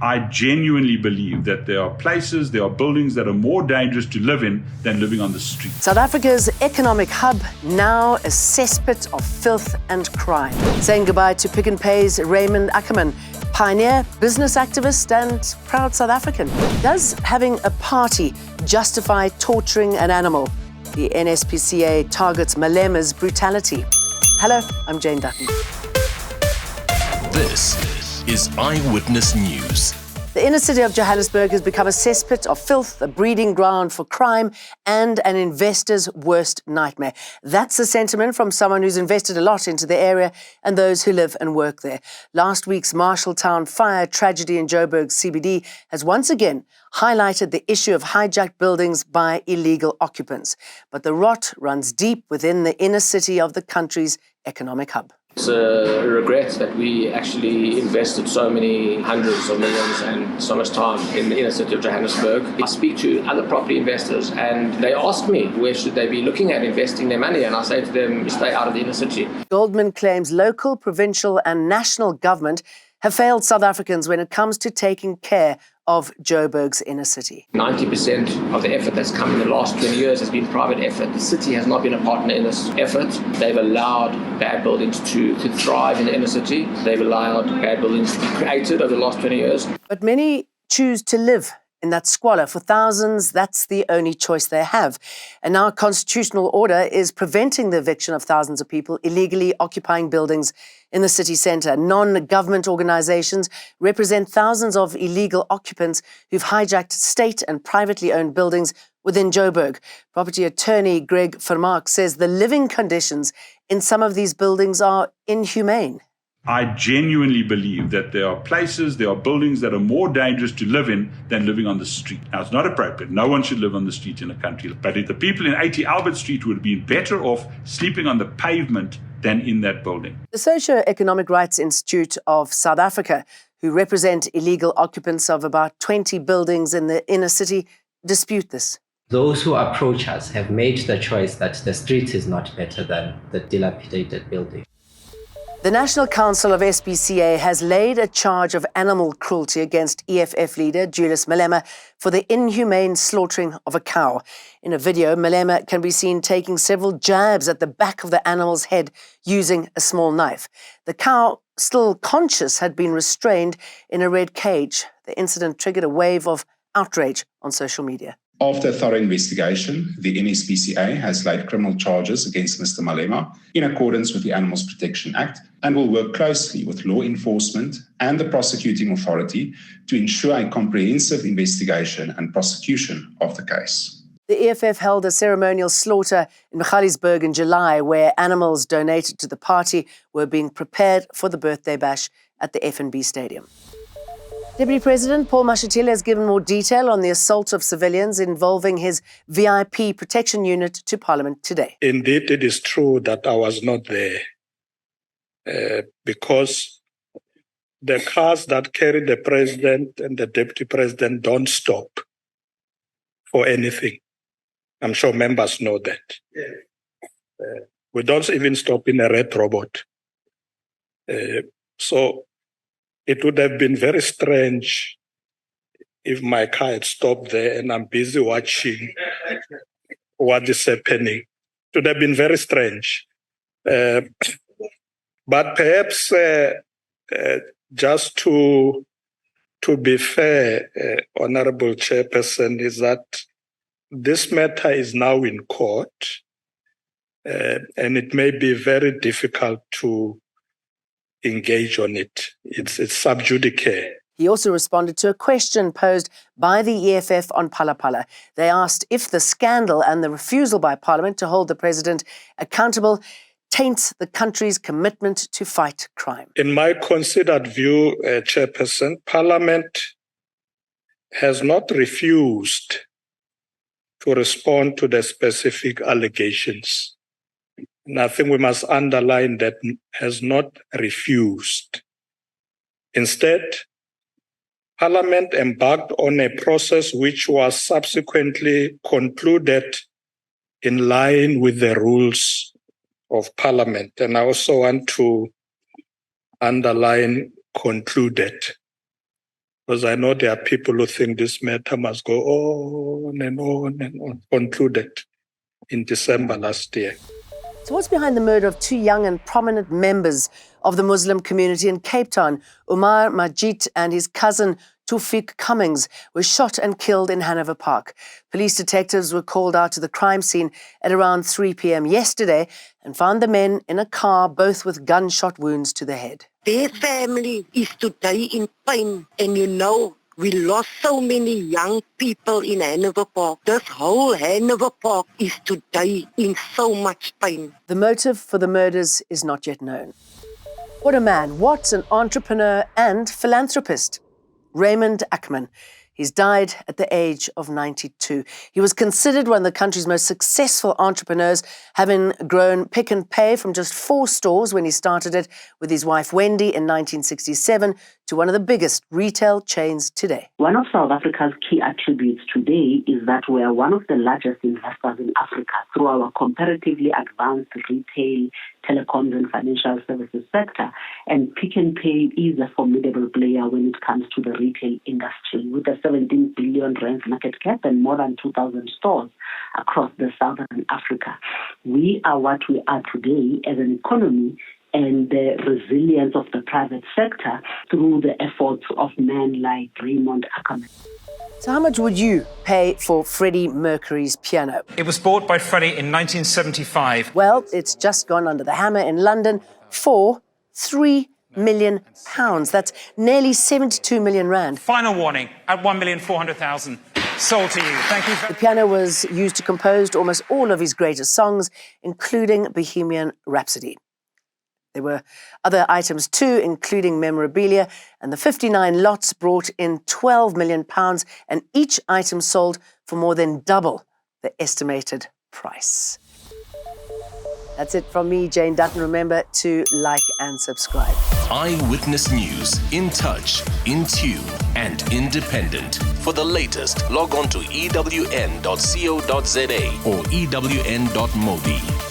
I genuinely believe that there are places, there are buildings that are more dangerous to live in than living on the street. South Africa's economic hub, now a cesspit of filth and crime. Saying goodbye to Pick n Pay's Raymond Ackerman, pioneer, business activist and proud South African. Does having a party justify torturing an animal? The NSPCA targets Malema's brutality. Hello, I'm Jane Dutton. This is Eyewitness News. The inner city of Johannesburg has become a cesspit of filth, a breeding ground for crime, and an investor's worst nightmare. That's the sentiment from someone who's invested a lot into the area and those who live and work there. Last week's Mashatile fire tragedy in Joburg's CBD has once again highlighted the issue of hijacked buildings by illegal occupants. But the rot runs deep within the inner city of the country's economic hub. It's a regret that we actually invested so many hundreds of millions and so much time in the inner city of Johannesburg. I speak to other property investors and they ask me where should they be looking at investing their money, and I say to them, stay out of the inner city. Goldman claims local, provincial and national government have failed South Africans when it comes to taking care of Joburg's inner city. 90% of the effort that's come in the last 20 years has been private effort. The city has not been a partner in this effort. They've allowed bad buildings to thrive in the inner city. They've allowed bad buildings to be created over the last 20 years. But many choose to live in that squalor. For thousands, that's the only choice they have. And now a constitutional order is preventing the eviction of thousands of people illegally occupying buildings in the city centre. Non-government organisations represent thousands of illegal occupants who've hijacked state and privately owned buildings within Joburg. Property attorney Greg Vermaak says the living conditions in some of these buildings are inhumane. I genuinely believe that there are places, there are buildings that are more dangerous to live in than living on the street. Now, it's not appropriate. No one should live on the street in a country. But if the people in 80 Albert Street would be better off sleeping on the pavement than in that building. The Socio-Economic Rights Institute of South Africa, who represent illegal occupants of about 20 buildings in the inner city, dispute this. Those who approach us have made the choice that the street is not better than the dilapidated building. The National Council of NSPCA has laid a charge of animal cruelty against EFF leader Julius Malema for the inhumane slaughtering of a cow. In a video, Malema can be seen taking several jabs at the back of the animal's head using a small knife. The cow, still conscious, had been restrained in a red cage. The incident triggered a wave of outrage on social media. After a thorough investigation, the NSPCA has laid criminal charges against Mr. Malema in accordance with the Animals Protection Act and will work closely with law enforcement and the prosecuting authority to ensure a comprehensive investigation and prosecution of the case. The EFF held a ceremonial slaughter in Magaliesburg in July where animals donated to the party were being prepared for the birthday bash at the FNB Stadium. Deputy President Paul Mashatile has given more detail on the assault of civilians involving his VIP protection unit to Parliament today. Indeed, it is true that I was not there because the cars that carry the president and the deputy president don't stop for anything. I'm sure members know that. We don't even stop in a red robot. So it would have been very strange if my car had stopped there and I'm busy watching what is happening. It would have been very strange. But perhaps just to be fair, Honorable Chairperson, is that this matter is now in court and it may be very difficult to engage on it. It's sub judice. He also responded to a question posed by the EFF on Phala. They asked if the scandal and the refusal by Parliament to hold the president accountable taints the country's commitment to fight crime. In my considered view, Chairperson, Parliament has not refused to respond to the specific allegations. And I think we must underline that has not refused. Instead, Parliament embarked on a process which was subsequently concluded in line with the rules of Parliament. And I also want to underline concluded. Because I know there are people who think this matter must go on and on and on. Concluded in December last year. So what's behind the murder of two young and prominent members of the Muslim community in Cape Town? Umar Majid and his cousin Tawfiq Cummings were shot and killed in Hanover Park. Police detectives were called out to the crime scene at around 3 p.m. yesterday and found the men in a car, both with gunshot wounds to the head. Their family is today in pain, and we lost so many young people in Hanover Park. This whole Hanover Park is today in so much pain. The motive for the murders is not yet known. What a man, what an entrepreneur and philanthropist. Raymond Ackerman. He's died at the age of 92. He was considered one of the country's most successful entrepreneurs, having grown Pick n Pay from just 4 stores when he started it with his wife Wendy in 1967 to one of the biggest retail chains today. One of South Africa's key attributes today is that we are one of the largest investors in Africa through our comparatively advanced retail, telecoms and financial services sector. And Pick n Pay is a formidable player when it comes to the retail industry, with a 17 billion rand market cap and more than 2,000 stores across the Southern Africa. We are what we are today as an economy and the resilience of the private sector through the efforts of men like Raymond Ackerman. So how much would you pay for Freddie Mercurys piano? It was bought by Freddie in 1975. Well, it's just gone under the hammer in London for £3 million. That's nearly 72 million rand. Final warning, at 1,400,000. Sold to you. Thank you. The piano was used to compose almost all of his greatest songs, including Bohemian Rhapsody. There were other items too, including memorabilia, and the 59 lots brought in £12 million, and each item sold for more than double the estimated price. That's it from me, Jane Dutton. Remember to like and subscribe. Eyewitness News, in touch, in tune, and independent. For the latest, log on to ewn.co.za or ewn.mobi.